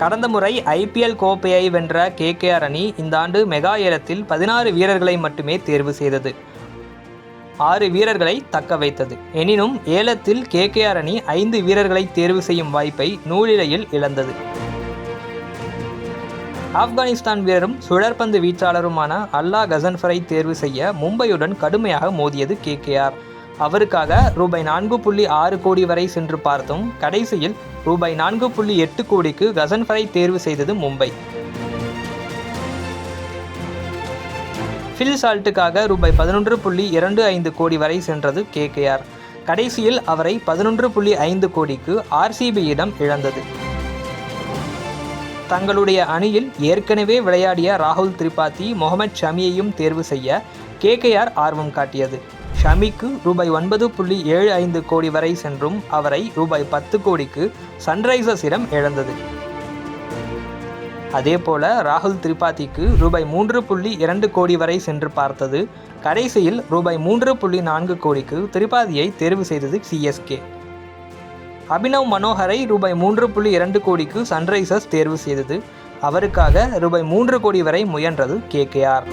கடந்த முறை ஐபிஎல் கோப்பையை வென்ற கேகேஆர் அணி இந்த ஆண்டு மெகா ஏலத்தில் 16 வீரர்களை மட்டுமே தேர்வு செய்தது. 6 வீரர்களை தக்க வைத்தது. எனினும் ஏலத்தில் கேகேஆர் அணி 5 வீரர்களை தேர்வு செய்யும் வாய்ப்பை நூலிழையில் இழந்தது. ஆப்கானிஸ்தான் வீரரும் சுழற்பந்து வீச்சாளருமான அல்லா கசன்ஃபரை தேர்வு செய்ய மும்பையுடன் கடுமையாக மோதியது கேகேஆர். அவருக்காக ரூபாய் 4.6 கோடி வரை சென்று பார்த்தும் கடைசியில் ரூபாய் 4.8 கோடிக்கு கசன்ஃபரை தேர்வு செய்தது மும்பை. ஃபில் சால்ட்டுக்காக ரூபாய் 11.25 கோடி வரை சென்றது கேகேஆர். கடைசியில் அவரை 11.5 கோடிக்கு ஆர்சிபியிடம் இழந்தது. தங்களுடைய அணியில் ஏற்கனவே விளையாடிய ராகுல் திரிபாதி, முகமது ஷமியையும் தேர்வு செய்ய கேகேஆர் ஆர்வம் காட்டியது. ஷமிக்கு ரூபாய் 9.75 கோடி வரை சென்றும் அவரை ரூபாய் 10 கோடிக்கு சன்ரைசர்ஸிடம் இழந்தது. அதேபோல ராகுல் திரிபாதிக்கு ரூபாய் 3.2 கோடி வரை சென்று பார்த்தது. கடைசியில் ரூபாய் 3.4 கோடிக்கு திரிபாதியை தேர்வு செய்தது சிஎஸ்கே. அபினவ் மனோகரை ரூபாய் 3.2 கோடிக்கு சன்ரைசர்ஸ் தேர்வு செய்தது. அவருக்காக ரூபாய் 3 கோடி வரை முயன்றது கேகேஆர்.